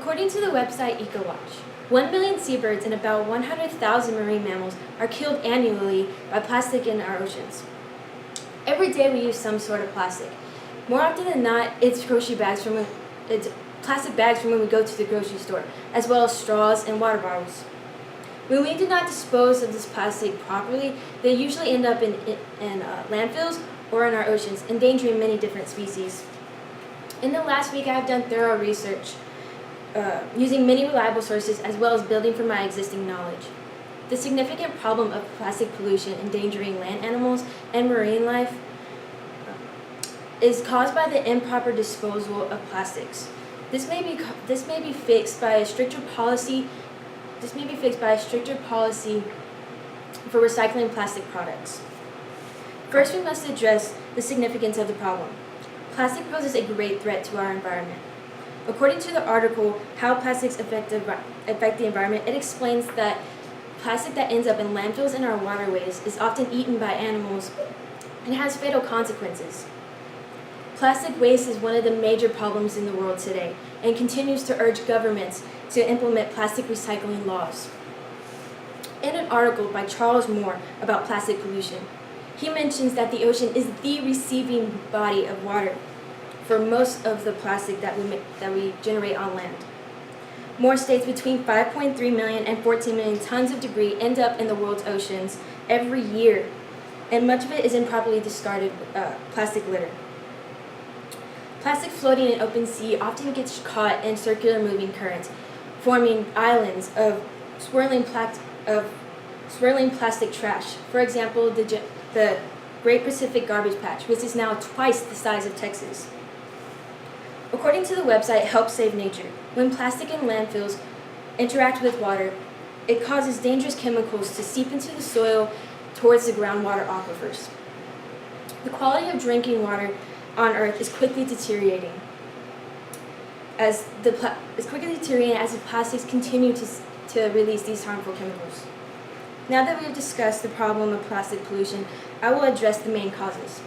According to the website EcoWatch, 1 million seabirds and about 100,000 marine mammals are killed annually by plastic in our oceans. Every day we use some sort of plastic. More often than not, it's plastic bags from when we go to the grocery store, as well as straws and water bottles. When we do not dispose of this plastic properly, they usually end up in landfills or in our oceans, endangering many different species. In the last week, I have done thorough research using many reliable sources as well as building from my existing knowledge. The significant problem of plastic pollution endangering land animals and marine life is caused by the improper disposal of plastics. This may be fixed by a stricter policy. This may be fixed by a stricter policy for recycling plastic products. First, we must address the significance of the problem. Plastic poses a great threat to our environment. According to the article, How Plastics Affect the Environment, it explains that plastic that ends up in landfills and our waterways is often eaten by animals and has fatal consequences. Plastic waste is one of the major problems in the world today and continues to urge governments to implement plastic recycling laws. In an article by Charles Moore about plastic pollution, he mentions that the ocean is the receiving body of water for most of the plastic that we generate on land. Moore states between 5.3 million and 14 million tons of debris end up in the world's oceans every year, and much of it is improperly discarded plastic litter. Plastic floating in open sea often gets caught in circular moving currents, forming islands of swirling plastic trash. For example, the Great Pacific Garbage Patch, which is now twice the size of Texas. According to the website Help Save Nature, when plastic in landfills interact with water, it causes dangerous chemicals to seep into the soil towards the groundwater aquifers. The quality of drinking water on Earth is quickly deteriorating as the plastics continue to release these harmful chemicals. Now that we have discussed the problem of plastic pollution, I will address the main causes.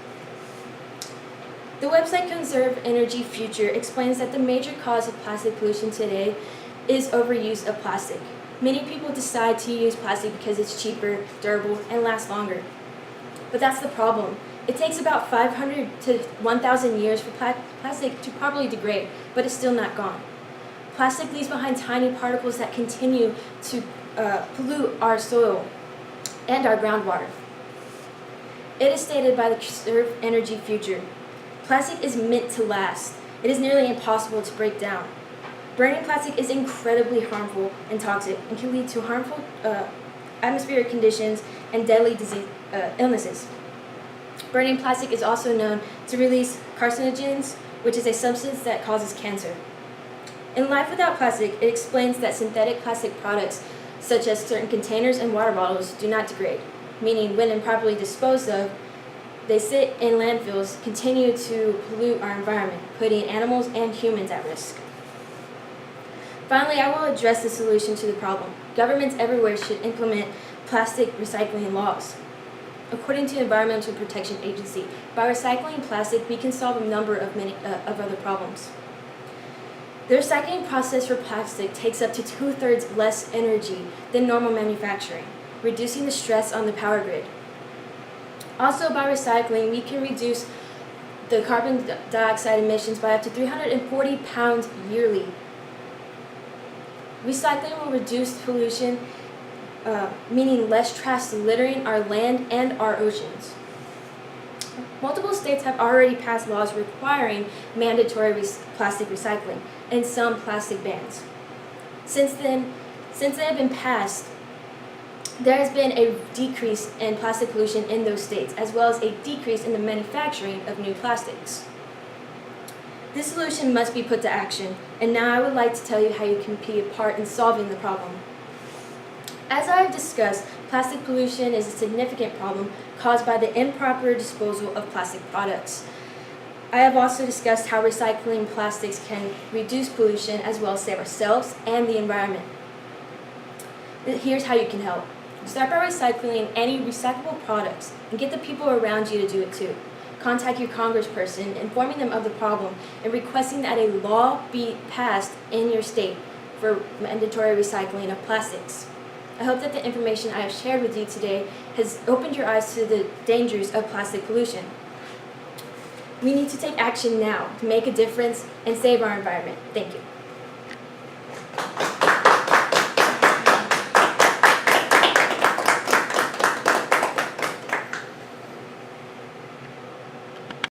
The website Conserve Energy Future explains that the major cause of plastic pollution today is overuse of plastic. Many people decide to use plastic because it's cheaper, durable, and lasts longer. But that's the problem. It takes about 500 to 1,000 years for plastic to properly degrade, but it's still not gone. Plastic leaves behind tiny particles that continue to pollute our soil and our groundwater. It is stated by the Conserve Energy Future, plastic is meant to last. It is nearly impossible to break down. Burning plastic is incredibly harmful and toxic and can lead to harmful atmospheric conditions and deadly illnesses. Burning plastic is also known to release carcinogens, which is a substance that causes cancer. In Life Without Plastic, it explains that synthetic plastic products, such as certain containers and water bottles, do not degrade, meaning when improperly disposed of, they sit in landfills, continue to pollute our environment, putting animals and humans at risk. Finally, I will address the solution to the problem. Governments everywhere should implement plastic recycling laws. According to the Environmental Protection Agency, by recycling plastic, we can solve a number of other problems. The recycling process for plastic takes up to 2/3 less energy than normal manufacturing, reducing the stress on the power grid. Also, by recycling, we can reduce the carbon dioxide emissions by up to 340 pounds yearly. Recycling will reduce pollution, meaning less trash littering our land and our oceans. Multiple states have already passed laws requiring mandatory plastic recycling and some plastic bans. Since they have been passed, there has been a decrease in plastic pollution in those states, as well as a decrease in the manufacturing of new plastics. This solution must be put to action, and now I would like to tell you how you can play a part in solving the problem. As I have discussed, plastic pollution is a significant problem caused by the improper disposal of plastic products. I have also discussed how recycling plastics can reduce pollution as well as save ourselves and the environment. Here's how you can help. Start by recycling any recyclable products and get the people around you to do it too. contact your congressperson, informing them of the problem, and requesting that a law be passed in your state for mandatory recycling of plastics. I hope that the information I have shared with you today has opened your eyes to the dangers of plastic pollution. We need to take action now to make a difference and save our environment. Thank you.